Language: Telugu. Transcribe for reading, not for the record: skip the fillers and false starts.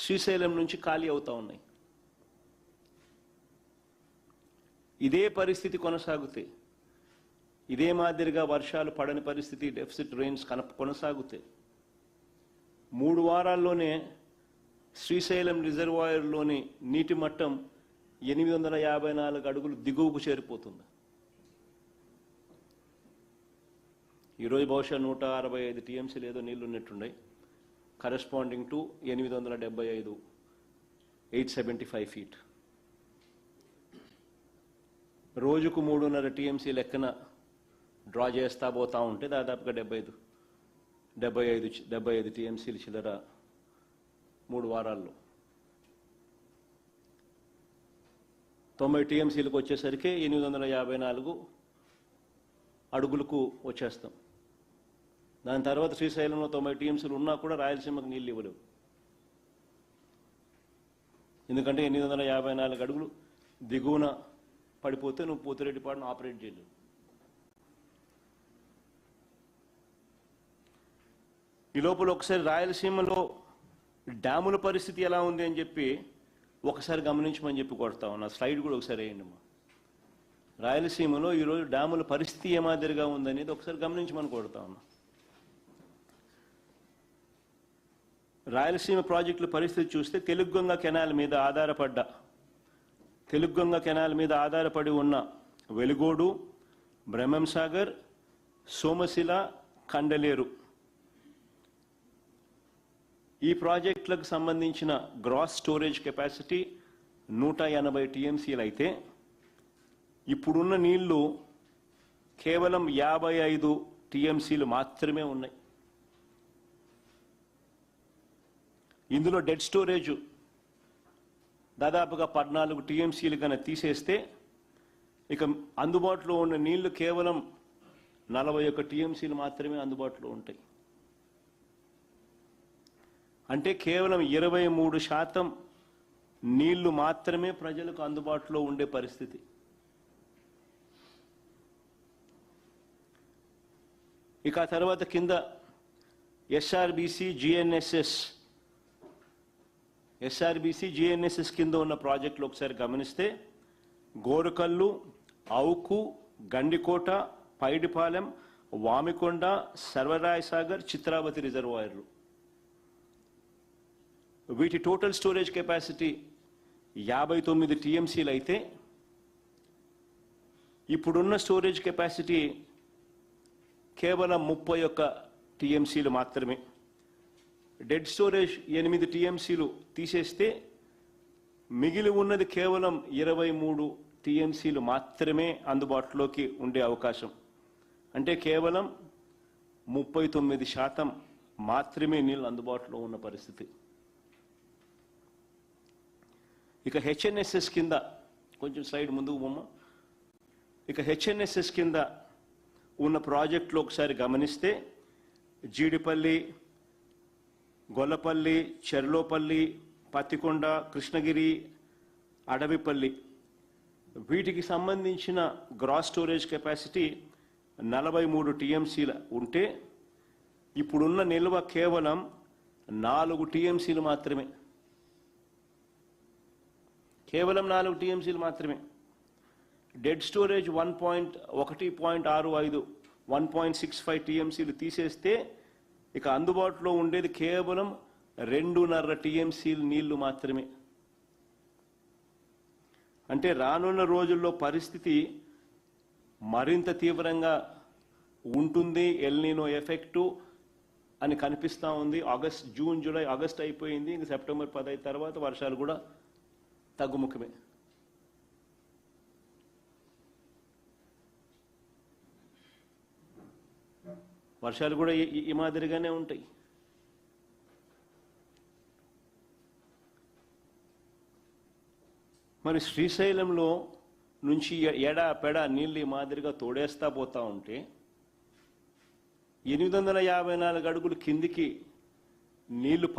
శ్రీశైలం నుంచి ఖాళీ అవుతా ఉన్నాయి. ఇదే పరిస్థితి కొనసాగుతే, ఇదే మాదిరిగా వర్షాలు పడని పరిస్థితి, డెఫిసిట్ రెయిన్స్ కొనసాగుతే 3 వారాల్లోనే శ్రీశైలం రిజర్వాయర్లోని నీటి మట్టం 854 అడుగులు దిగువకు చేరిపోతుంది. ఈరోజు బహుశా 165 టీఎంసీలు ఏదో నీళ్లు ఉన్నట్టున్నాయి, కరెస్పాండింగ్ టు 875, 875 ఫీట్. రోజుకు 3.5 టీఎంసీ లెక్కన డ్రా చేస్తా పోతా ఉంటే దాదాపుగా 75 టీఎంసీలు చిల్లర 3 వారాల్లో. 90 టీఎంసీలకు వచ్చేసరికి 854 అడుగులకు వచ్చేస్తాం. దాని తర్వాత శ్రీశైలంలో 90 టీఎంసీలు ఉన్నా కూడా రాయలసీమకు నీళ్ళు ఇవ్వలేవు. ఎందుకంటే 854 అడుగులు దిగువన పడిపోతే నువ్వు పోతిరెడ్డిపాడును ఆపరేట్ చేయలేవు. ఈ లోపల ఒకసారి రాయలసీమలో డ్యాముల పరిస్థితి ఎలా ఉంది అని చెప్పి ఒకసారి గమనించమని చెప్పి కొడతా ఉన్నా. స్లైడ్ కూడా ఒకసారి వేయండి అమ్మా. రాయలసీమలో ఈరోజు డ్యాముల పరిస్థితి ఏ మాదిరిగా ఉందనేది ఒకసారి గమనించమని కొడతా ఉన్నా. రాయలసీమ ప్రాజెక్టుల పరిస్థితి చూస్తే తెలుగుగంగ కెనాల్ మీద ఆధారపడి ఉన్న వెలుగోడు, బ్రహ్మంసాగర్, సోమశిల, కండలేరు ఈ ప్రాజెక్టులకు సంబంధించిన గ్రాస్ స్టోరేజ్ కెపాసిటీ 180 టీఎంసీలు అయితే ఇప్పుడున్న నీళ్లు కేవలం 55 టీఎంసీలు మాత్రమే ఉన్నాయి. ఇందులో డెడ్ స్టోరేజ్ దాదాపుగా 14 టీఎంసీలు కన్నా తీసేస్తే ఇక అందుబాటులో ఉన్న నీళ్లు కేవలం 41 టీఎంసీలు మాత్రమే అందుబాటులో ఉంటాయి. అంటే కేవలం 23% నీళ్లు మాత్రమే ప్రజలకు అందుబాటులో ఉండే పరిస్థితి. ఇక ఆ తర్వాత కింద ఎస్ఆర్బిసి జిఎన్ఎస్ఎస్ కింద ఉన్న ప్రాజెక్టులు ఒకసారి గమనిస్తే గోరకల్లు, అవుకు, గండికోట, పైడిపాలెం, వామికొండ, సర్వరాయసాగర్, చిత్రావతి రిజర్వాయర్లు. వీటి టోటల్ స్టోరేజ్ కెపాసిటీ 59 టీఎంసీలు అయితే ఇప్పుడున్న స్టోరేజ్ కెపాసిటీ కేవలం 31 టీఎంసీలు మాత్రమే. డెడ్ స్టోరేజ్ 8 టీఎంసీలు తీసేస్తే మిగిలి ఉన్నది కేవలం 23 టీఎంసీలు మాత్రమే అందుబాటులోకి ఉండే అవకాశం. అంటే కేవలం 39% మాత్రమే నీళ్ళు అందుబాటులో ఉన్న పరిస్థితి. ఇక హెచ్ఎన్ఎస్ఎస్ కింద కొంచెం స్లైడ్ ముందుకు బొమ్మ. ఇక హెచ్ఎన్ఎస్ఎస్ కింద ఉన్న ప్రాజెక్టులు ఒకసారి గమనిస్తే జీడిపల్లి, గొల్లపల్లి, చెర్లోపల్లి, పత్తికొండ, కృష్ణగిరి, అడవిపల్లి వీటికి సంబంధించిన గ్రాస్ స్టోరేజ్ కెపాసిటీ 43 టీఎంసీలు ఉంటే ఇప్పుడున్న నిల్వ కేవలం 4 టీఎంసీలు మాత్రమే. కేవలం 4 టీఎంసీలు మాత్రమే. డెడ్ స్టోరేజ్ 1.65 1.65 టీఎంసీలు తీసేస్తే ఇక అందుబాటులో ఉండేది కేవలం 2.5 టీఎంసీలు నీళ్లు మాత్రమే. అంటే రానున్న రోజుల్లో పరిస్థితి మరింత తీవ్రంగా ఉంటుంది. ఎల్నినో ఎఫెక్టు అని కనిపిస్తూ ఉంది. జూన్, జూలై, ఆగస్ట్ అయిపోయింది. ఇంక సెప్టెంబర్ 15 తర్వాత వర్షాలు కూడా తగ్గుముఖమే. వర్షాలు కూడా ఈ మాదిరిగానే ఉంటాయి. మరి శ్రీశైలంలో నుంచి ఎడాపెడ నీళ్ళు ఈ మాదిరిగా తోడేస్తా పోతా ఉంటే 854 అడుగులు కిందికి నీళ్లు